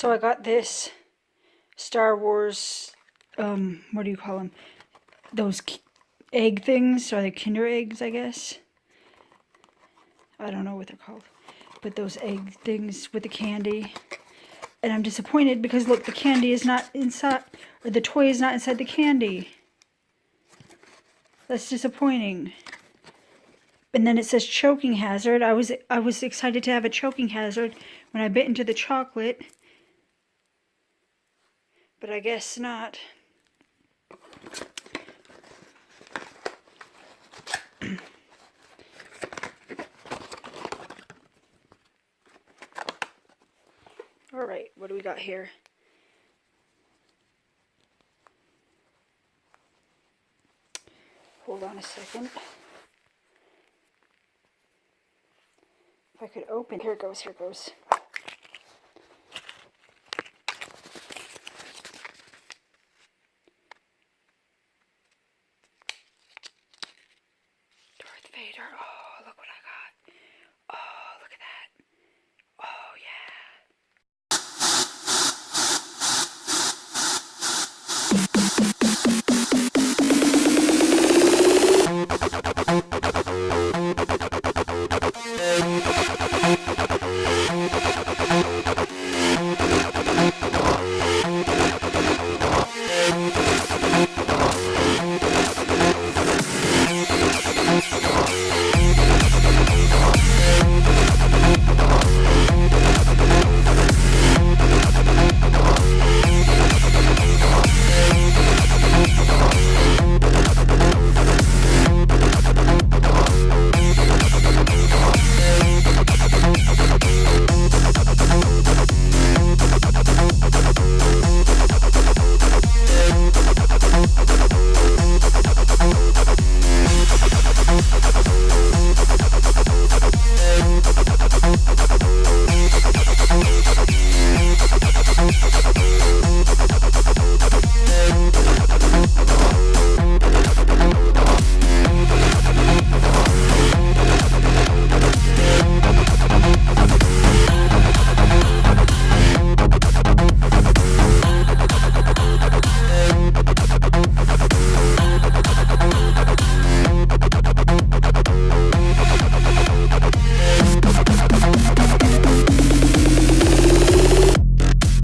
So I got this Star Wars, what do you call them? Those egg things, or the Kinder eggs, I guess. I don't know what they're called. But those egg things with the candy. And I'm disappointed because look, the candy is not inside, or the toy is not inside the candy. That's disappointing. And then it says choking hazard. I was excited to have a choking hazard when I bit into the chocolate. But I guess not. Alright, what do we got here? Hold on a second. If I could open, here it goes, here it goes. Darth Vader, oh, look what I got. Oh, look at that. Oh, yeah.